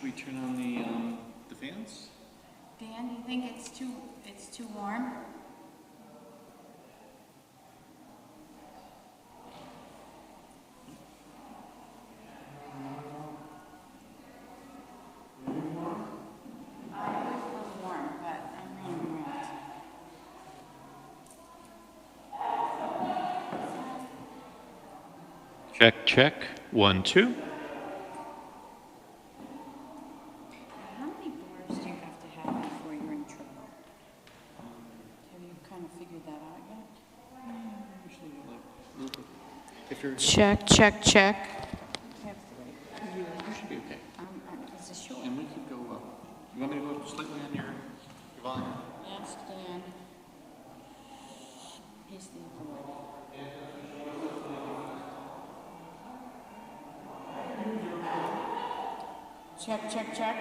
Should we turn on the fans? Dan, you think it's too warm? Check, check. 1, 2. How many bars do you have to have before you're in trouble? Have you kind of figured that out yet? Check, check, check. You should be okay. This is short. And we can go up. You want me to go slightly on your volume? Yes, Dan. He's the authority. Check, check, check.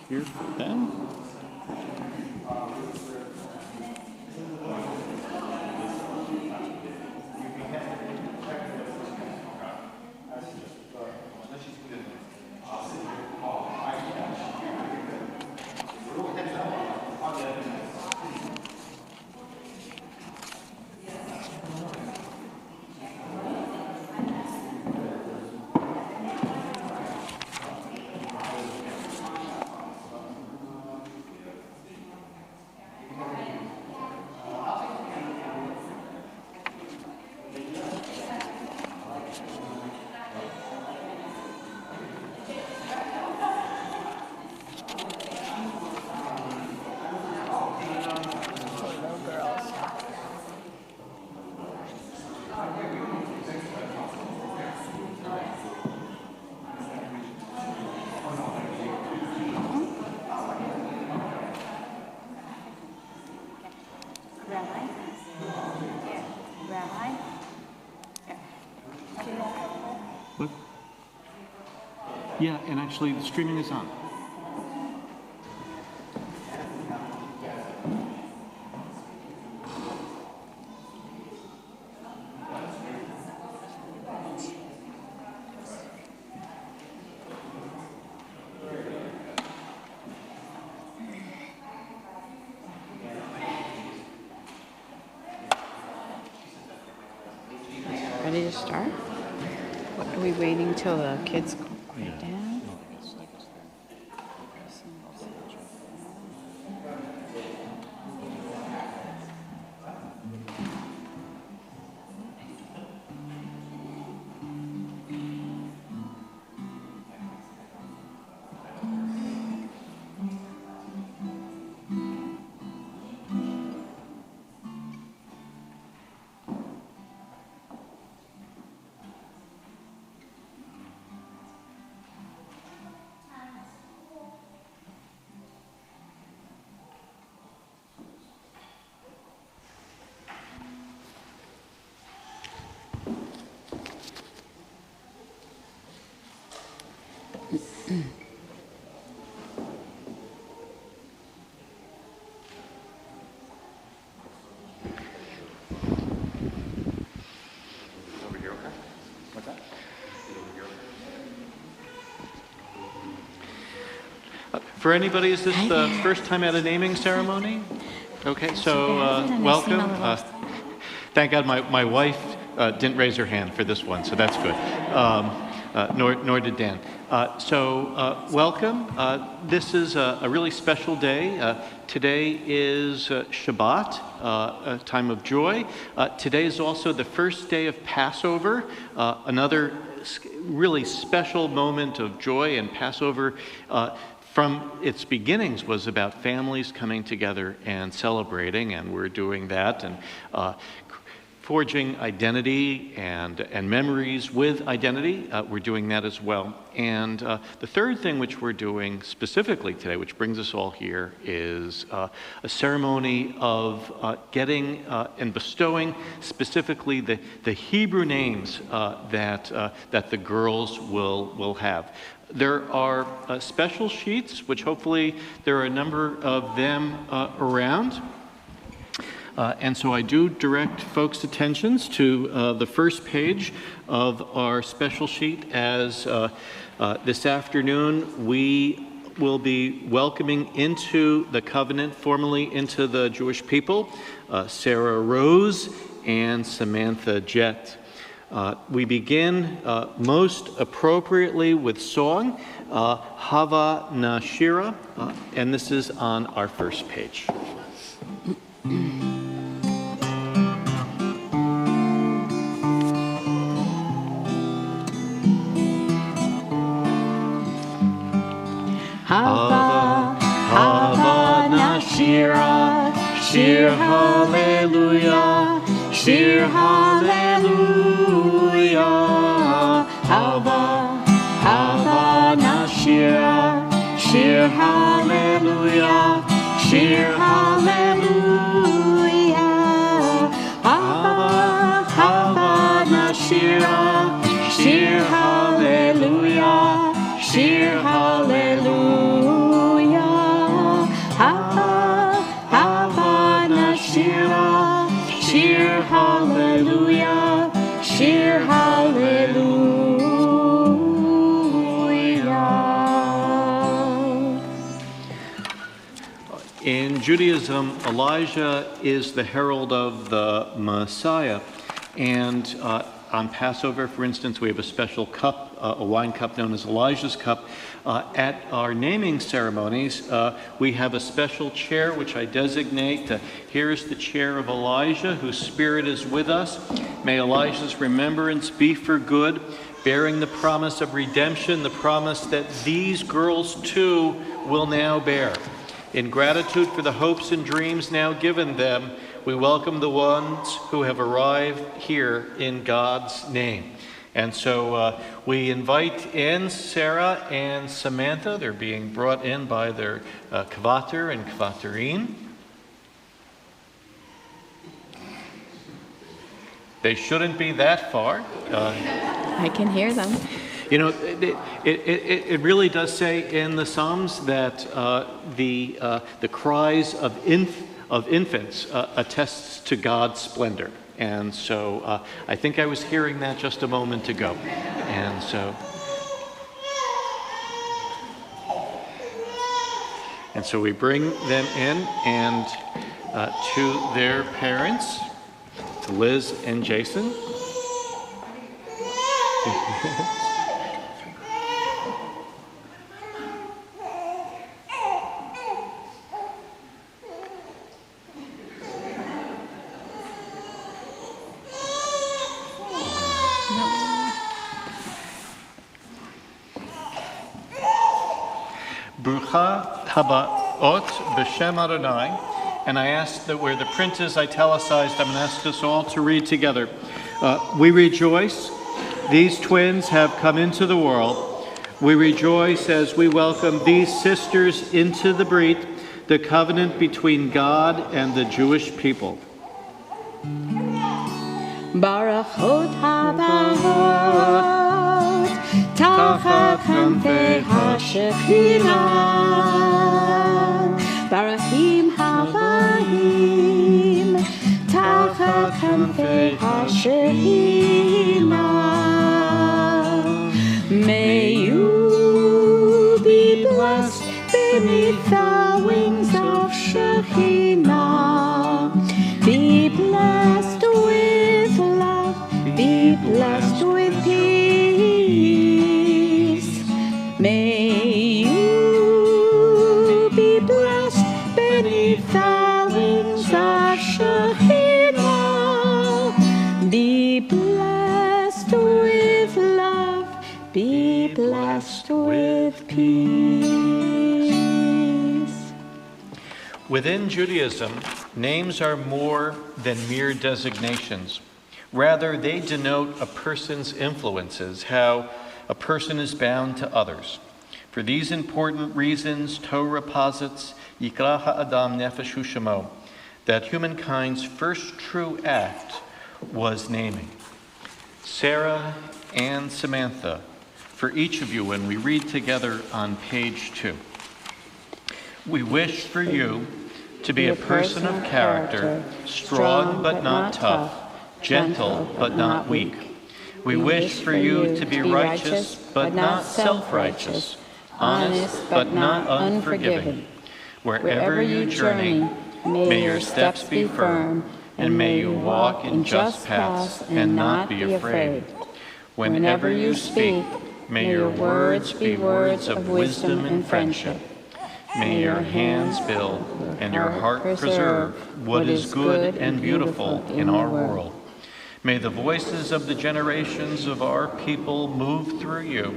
Here for them. What? Yeah, and actually the streaming is on. Ready to start? What, are we waiting till the kids quiet down? For anybody, is this the first time at a naming ceremony? Okay, so welcome. Thank God my wife didn't raise her hand for this one, so that's good. Nor did Dan. Welcome. This is a really special day. Today is Shabbat, a time of joy. Today is also the first day of Passover, another really special moment of joy. And Passover, from its beginnings, was about families coming together and celebrating, and we're doing that and forging identity and memories with identity. We're doing that as well. And the third thing which we're doing specifically today, which brings us all here, is a ceremony of getting and bestowing specifically the Hebrew names that the girls will have. There are special sheets, which hopefully there are a number of them around. And so I do direct folks' attentions to the first page of our special sheet, as this afternoon we will be welcoming into the covenant, formally into the Jewish people, Sarah Rose and Samantha Jett. We begin most appropriately with song, Hava Nashira, and this is on our first page. Hava, Hava Nashira, Shir Hallelujah, Shir Hallelujah. Hava, Hava Nashira, Shir Hallelujah, Shir Hallelujah. Hava, Hava Nashira, Shir Hallelujah, Shir Hallelujah. Hava, Hava Nashira, Shir Hallelujah, Shir Hallelujah. In Judaism, Elijah is the herald of the Messiah, and on Passover, for instance, we have a special cup, a wine cup known as Elijah's cup. At our naming ceremonies, we have a special chair which I designate. Here's the chair of Elijah, whose spirit is with us. May Elijah's remembrance be for good, bearing the promise of redemption, the promise that these girls too will now bear. In gratitude for the hopes and dreams now given them, we welcome the ones who have arrived here in God's name. And so we invite in Sarah and Samantha. They're being brought in by their kvater and kvaterin. They shouldn't be that far. I can hear them. You know, it really does say in the Psalms that the cries of infants attests to God's splendor. And so I think I was hearing that just a moment ago. And so we bring them in and to their parents, to Liz and Jason. Brucha Habaot B'Shem Adonai, and I ask that where the print is italicized, I'm going to ask us all to read together. We rejoice, these twins have come into the world. We rejoice as we welcome these sisters into the Brit, the covenant between God and the Jewish people. Barachot habaot tachat kanfei hashekhinah. Barachim habayim tachat kanfei hashekhinah. May you be blessed beneath Shekhinah. Be blessed with love, be blessed with peace. May you be blessed beneath the wings of Shekhinah. Be blessed with love, be blessed with peace. Within Judaism, names are more than mere designations. Rather, they denote a person's influences, how a person is bound to others. For these important reasons, Torah posits Yikra ha'adam nefesh hu shemo, that humankind's first true act was naming. Sarah and Samantha, for each of you when we read together on page 2. We wish for you to be a person of character, strong but not tough, gentle but not weak. We wish for you to be righteous but not self-righteous, honest but not unforgiving. Wherever you journey, may your steps be firm, and may you walk in just paths and not be afraid. Whenever you speak, may your words be words of wisdom and friendship. May your hands build and your heart preserve what is good and beautiful in our world. May the voices of the generations of our people move through you,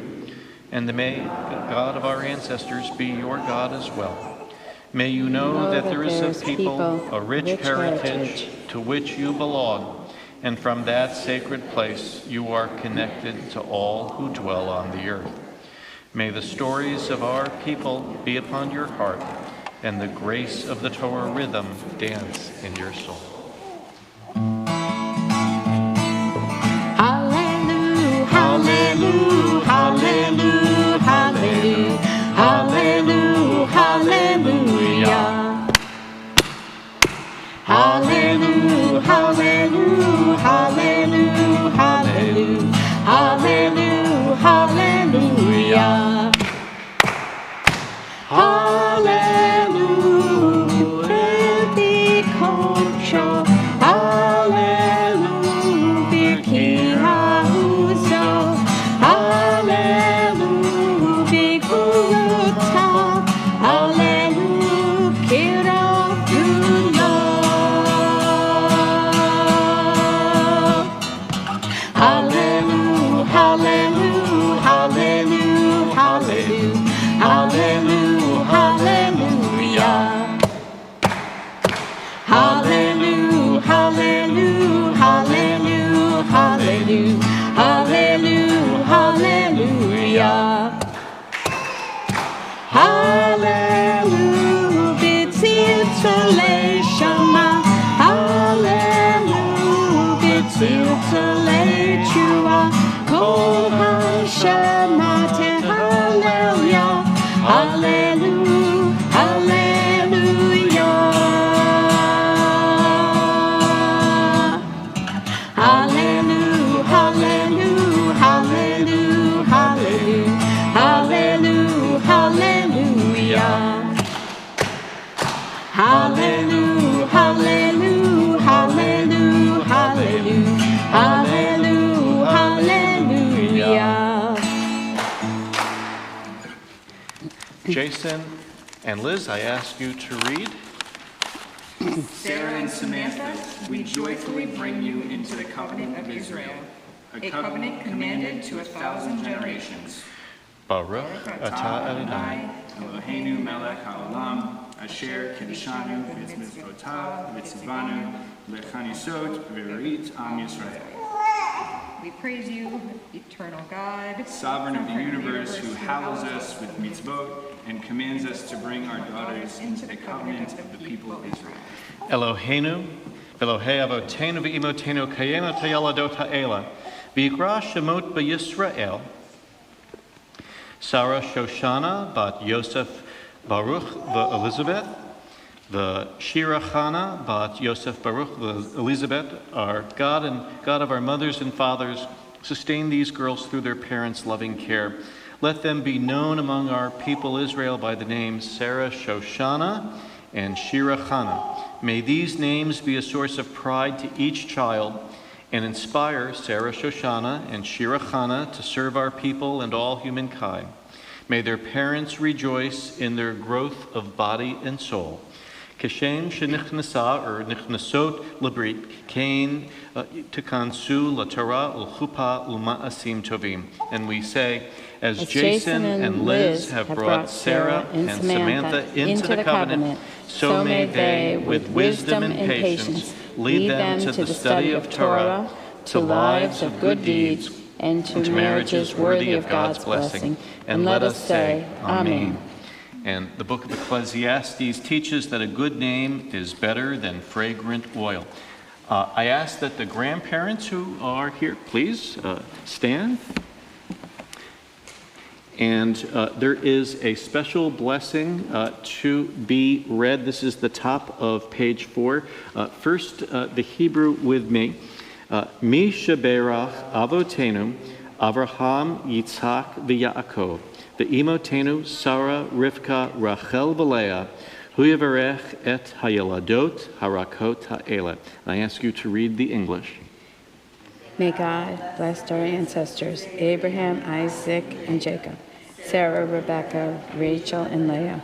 and may the God of our ancestors be your God as well. May you know that there is a people, a rich heritage to which you belong, and from that sacred place you are connected to all who dwell on the earth. May the stories of our people be upon your heart, and the grace of the Torah rhythm dance in your soul. Hallelujah, hallelujah, hallelujah, hallelujah, hallelujah, hallelujah. Hallelujah, hallelujah, hallelujah, hallelujah, hallelujah, hallelujah. Hallelujah, baby concha. Hallelujah, Birki Hausa. Hallelujah, Big Uta. Hallelujah, Kira Dula. Hallelujah, hallelujah, hallelujah, hallelujah, hallelujah, hallelujah. Hallelujah, hallelujah, hallelujah, hallelujah, hallelujah, hallelujah. Hallelujah, B'tzil Tzolei Shama. Hallelujah, B'tzil Tzolei Tshuva. Kol HaShemate Hallelujah, Hallelujah, Hallelujah. Hallelujah, hallelujah, hallelujah, hallelujah, hallelujah, hallelujah. Hallelujah, hallelujah, hallelujah, hallelujah, hallelujah, hallelujah. Jason and Liz, I ask you to read. Sarah and Samantha, we joyfully bring you into the covenant of Israel, a covenant commanded to 1,000 generations. Baruch atah Adonai, Eloheinu melech haolam, asher kiddushanu b'mitzvotav v'tzivanu lechanisot v'rit am Yisrael. We praise you, eternal God, Sovereign of the universe, who hallows us with mitzvot and commands us to bring our daughters into the covenant of the people of Israel. Eloheinu, Elohei avotenu v'imotenu kayenu tayaladot ha'ela, v'yikra shemot b'Yisrael, Sarah Shoshana bat Yosef Baruch v'Elizabeth, the Shira Chana bat Yosef Baruch v'Elizabeth, our God and God of our mothers and fathers, sustain these girls through their parents' loving care. Let them be known among our people Israel by the names Sarah Shoshana and Shira Chana. May these names be a source of pride to each child and inspire Sarah Shoshana and Shira Chana to serve our people and all humankind. May their parents rejoice in their growth of body and soul. Keshem shenichnasa or nichnasot labrit kain tekansu la Torah ulchupa ulmaasim tovim. And we say, as Jason and Liz have brought Sarah and Samantha into the covenant, so may they, with wisdom and patience, lead them to the study of Torah, to lives of good deeds, and to marriages worthy of God's blessing. And let us say, Amen. And the book of Ecclesiastes teaches that a good name is better than fragrant oil. I ask that the grandparents who are here, please stand. And there is a special blessing to be read. This is the top of page 4. First, the Hebrew with me. Mi sheberach avotenu, Avraham, Yitzhak, v'Yaakov, ve'imotenu, Sarah, Rivka, Rachel, v'Leah, hu yavarech et hayeladot harakot ha'ele. I ask you to read the English. May God bless our ancestors, Abraham, Isaac, and Jacob, Sarah, Rebekah, Rachel, and Leah.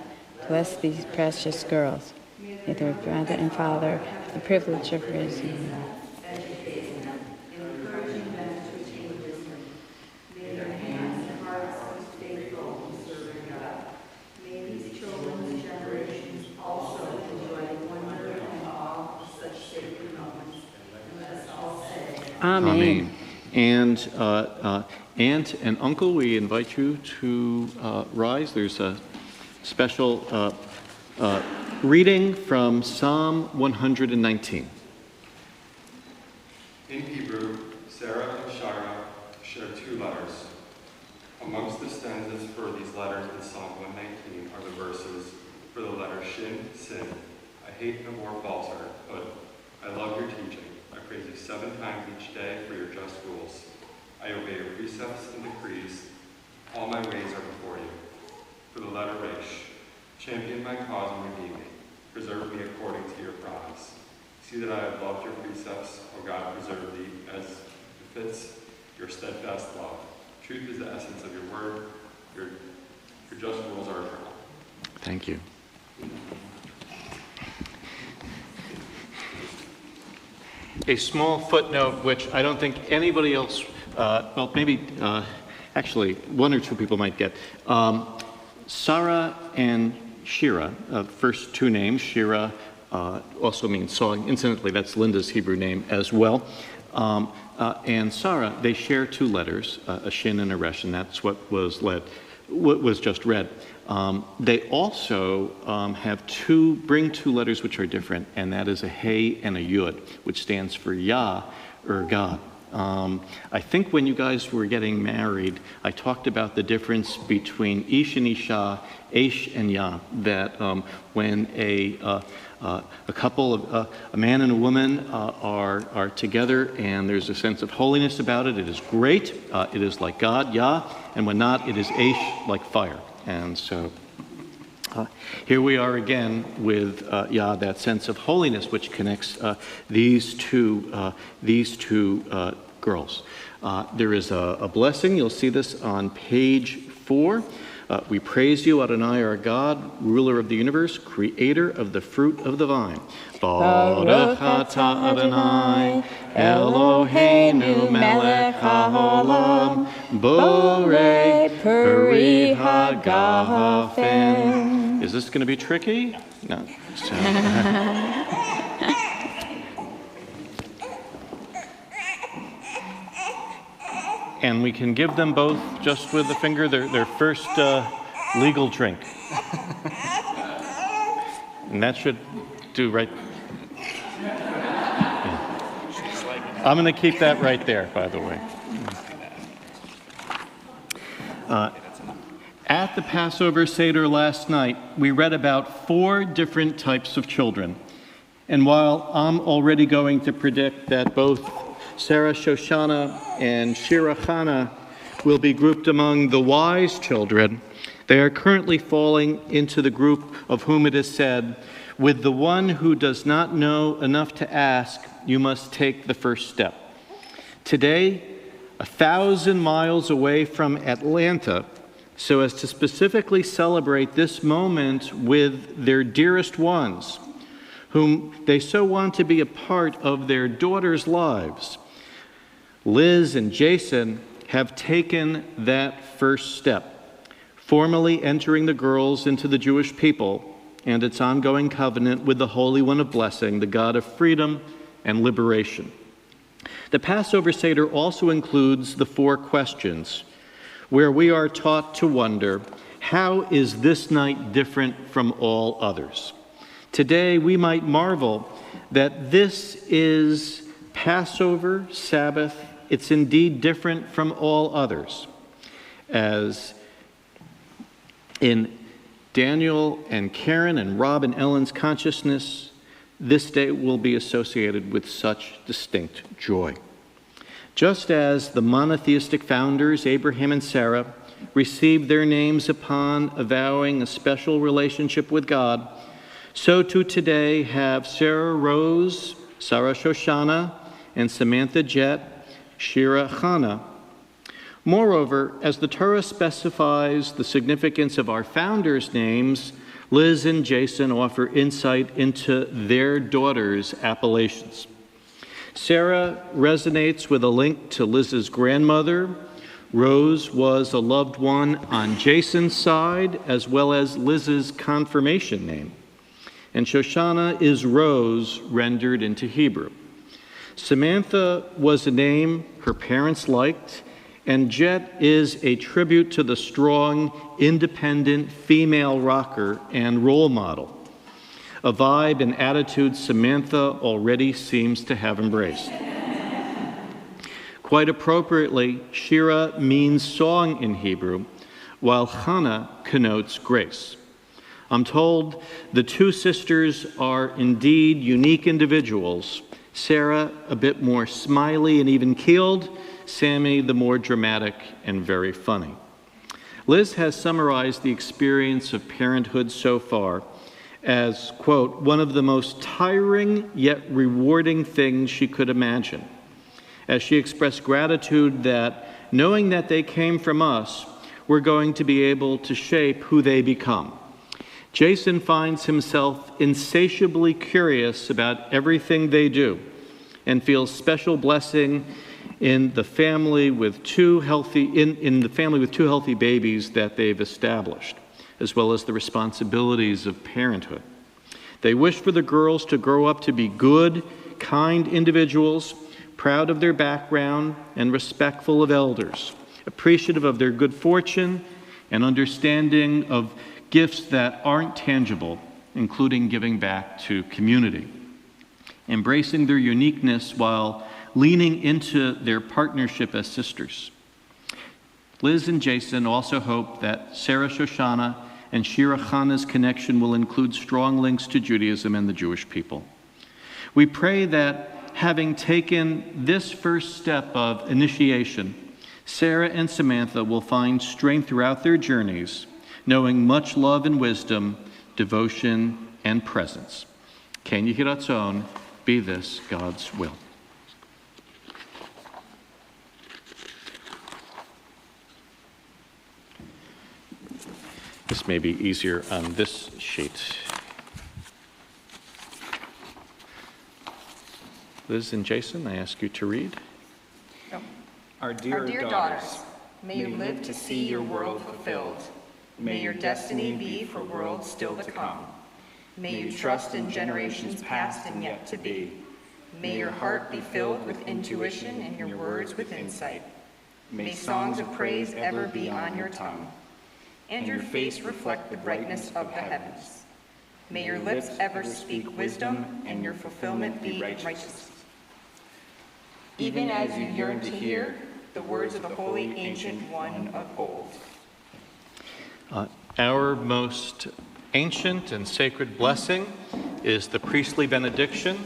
Bless these precious girls. May their brother and father have the privilege of raising them. Amen. And aunt and uncle, we invite you to rise. There's a special reading from Psalm 119. In Hebrew, Sarah and Shira share 2 letters. Amongst the stanzas for these letters in Psalm 119 are the verses for the letter Shin, sin. I hate no more falsehood, but I love your teaching. I praise you 7 times each day for your just rules. I obey your precepts and decrees. All my ways are before you. For the letter Resh, champion my cause and redeem me. Preserve me according to your promise. See that I have loved your precepts, O God, preserve thee as befits your steadfast love. Truth is the essence of your word. Your just rules are eternal. Thank you. A small footnote, which I don't think anybody else, well, maybe, actually, 1 or 2 people might get. Sarah and Shira, first 2 names, Shira also means song. Incidentally, that's Linda's Hebrew name as well. And Sarah, they share 2 letters, a shin and a resh, and that's what was just read. They also bring 2 letters which are different, and that is a hey and a yud, which stands for Yah, or God. I think when you guys were getting married, I talked about the difference between Ish and Isha, Aish and Yah, that when a couple of a man and a woman are together and there's a sense of holiness about it, it is great. It is like God, Yah, and when not, it is Aish, like fire. And so here we are again with Yah, that sense of holiness which connects these two girls. There is a blessing. You'll see this on page 4. We praise you, Adonai, our God, ruler of the universe, creator of the fruit of the vine. Baruch atah Adonai, Eloheinu melech haolam, borei peri hagafen. Is this going to be tricky? No. So. And we can give them both, just with the finger, their first legal drink. And that should do right. Yeah. I'm going to keep that right there, by the way. At the Passover Seder last night, we read about 4 different types of children. And while I'm already going to predict that both Sarah Shoshana and Shira Chana will be grouped among the wise children, they are currently falling into the group of whom it is said, with the one who does not know enough to ask, you must take the first step. Today, 1,000 miles away from Atlanta, so as to specifically celebrate this moment with their dearest ones, whom they so want to be a part of their daughters' lives, Liz and Jason have taken that first step, formally entering the girls into the Jewish people and its ongoing covenant with the Holy One of Blessing, the God of freedom and liberation. The Passover Seder also includes the 4 questions, where we are taught to wonder, how is this night different from all others? Today, we might marvel that this is Passover, Sabbath. It's indeed different from all others. As in Daniel and Karen and Rob and Ellen's consciousness, this day will be associated with such distinct joy. Just as the monotheistic founders, Abraham and Sarah, received their names upon avowing a special relationship with God, so too today have Sarah Rose, Sarah Shoshana, and Samantha Jet, Shira Chana. Moreover, as the Torah specifies the significance of our founders' names, Liz and Jason offer insight into their daughters' appellations. Sarah resonates with a link to Liz's grandmother. Rose was a loved one on Jason's side, as well as Liz's confirmation name. And Shoshana is Rose rendered into Hebrew. Samantha was a name her parents liked, and Jet is a tribute to the strong, independent female rocker and role model, a vibe and attitude Samantha already seems to have embraced. Quite appropriately, Shira means song in Hebrew, while Chana connotes grace. I'm told the 2 sisters are indeed unique individuals. Sarah, a bit more smiley and even-keeled. Sammy, the more dramatic and very funny. Liz has summarized the experience of parenthood so far as, quote, one of the most tiring yet rewarding things she could imagine, as she expressed gratitude that, knowing that they came from us, we're going to be able to shape who they become. Jason finds himself insatiably curious about everything they do and feels special blessing in the family with 2 healthy babies that they've established, as well as the responsibilities of parenthood. They wish for the girls to grow up to be good, kind individuals, proud of their background and respectful of elders, appreciative of their good fortune and understanding of gifts that aren't tangible, including giving back to community, embracing their uniqueness while leaning into their partnership as sisters. Liz and Jason also hope that Sarah Shoshana and Shira Chana's connection will include strong links to Judaism and the Jewish people. We pray that, having taken this first step of initiation, Sarah and Samantha will find strength throughout their journeys, knowing much love and wisdom, devotion and presence. Ken Yehi Ratzon, be this God's will. This may be easier on this sheet. Liz and Jason, I ask you to read. Our dear daughters, may you live to see your world fulfilled. May your destiny be for worlds still to come. May you trust in generations past and yet to be. May your heart be filled with intuition and your words with insight. May songs of praise ever be on your tongue, and your face reflect the brightness of the heavens. May your lips ever speak wisdom and your fulfillment be righteousness. Even as you yearn to hear the words of the holy ancient one of old. Our most ancient and sacred blessing is the priestly benediction.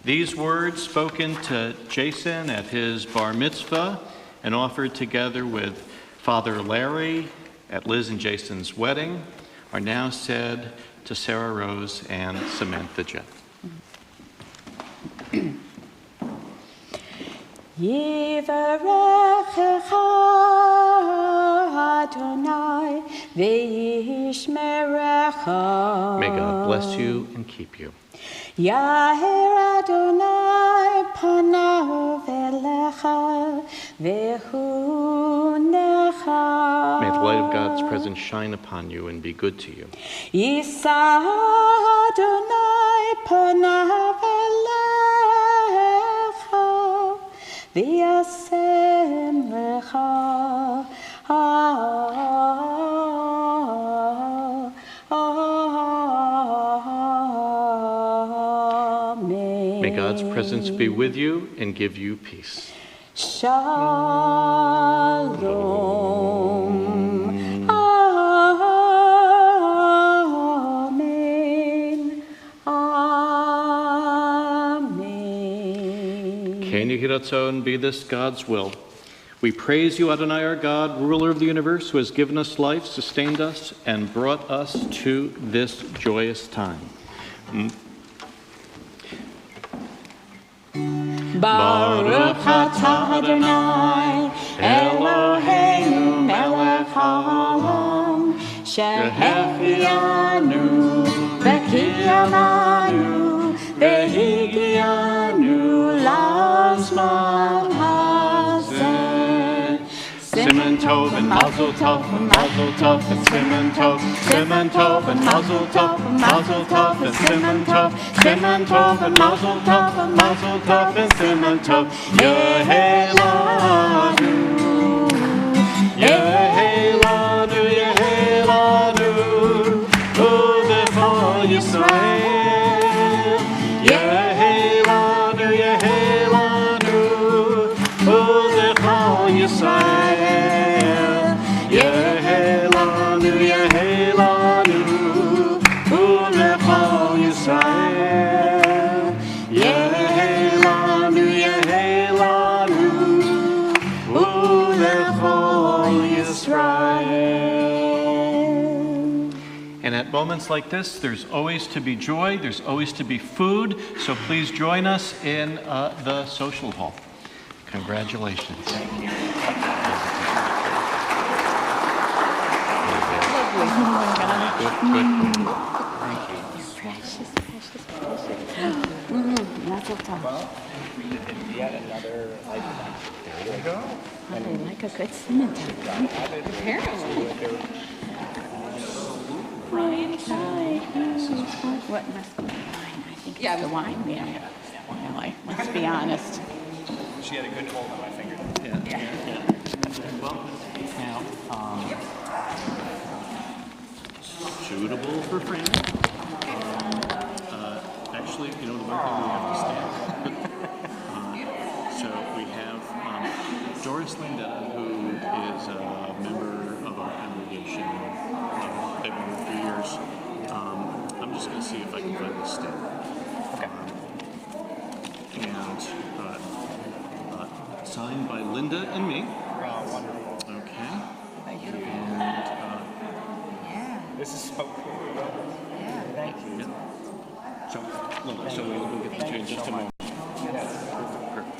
These words spoken to Jason at his bar mitzvah and offered together with Father Larry at Liz and Jason's wedding are now said to Sarah Rose and Samantha Jet. Yivarechecha Adonai v'yishmerecha. May God bless you and keep you. Yaher Adonai panav elecha v'chunecha. May the light of God's presence shine upon you and be good to you. Yisa Adonai panav elecha v'yasem lecha. Amen. May God's presence be with you and give you peace. Shalom. Amen. Amen. Can you Ratzon, be this God's will? We praise you, Adonai, our God, ruler of the universe, who has given us life, sustained us, and brought us to this joyous time. Baruch atah Adonai, Eloheinu melech haolam, shehechianu, v'kiyamanu, v'higianu lazman hazeh. Simon Tov and Mazel Tov and Mazel Tov and Simon Tov, Simon Tov and Mazel Tov and Mazel Tov and Simon Tov, Simon Tov and Mazel Tov and Mazel Tov and Simon Tov. Yehelanu, Yehelanu, Yehelanu, Uvechol Yisrael. Yehelanu, Yehelanu, Uvechol Yisrael. Yehelanu, Yehelanu, Uvechol Yisrael. Yehelanu, Yehelanu, Uvechol Yisrael. And at moments like this, there's always to be joy, there's always to be food, so please join us in the social hall. Congratulations. Thank you. Good. Thank you. Precious, precious, precious. Mazel tov. Yet another lifetime. There you go. I like a good cemetery. Apparently. Wine. What must be wine? I think it's the wine. Yeah. Really, let's be honest. She had a good hold on my finger. Well, now, suitable for framing. Actually, you know, the one thing we have to stand. So we have Doris Landetta, who is a member of our congregation. They've been here for years. I'm just going to see if I can find this stand. Okay. And signed by Linda and me. Oh, wonderful. Okay. Thank you. And This is so cool. Yeah. Thank you. so we'll get to you in just a moment. Yes. Perfect.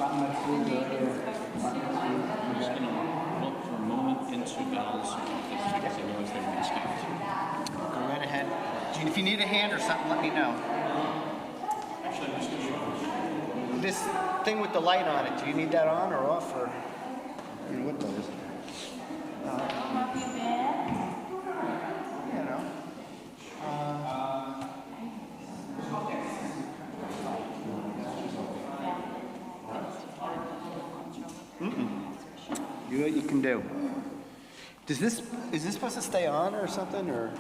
I'm just going to look for a moment into Val's office because I realize they were disconnected. Go right ahead. Gene, if you need a hand or something, let me know. Actually, I'm just going to This thing with the light on it, do you need that on or off? Or I mean, what does? You know. Do what you can do. Is this supposed to stay on or something or?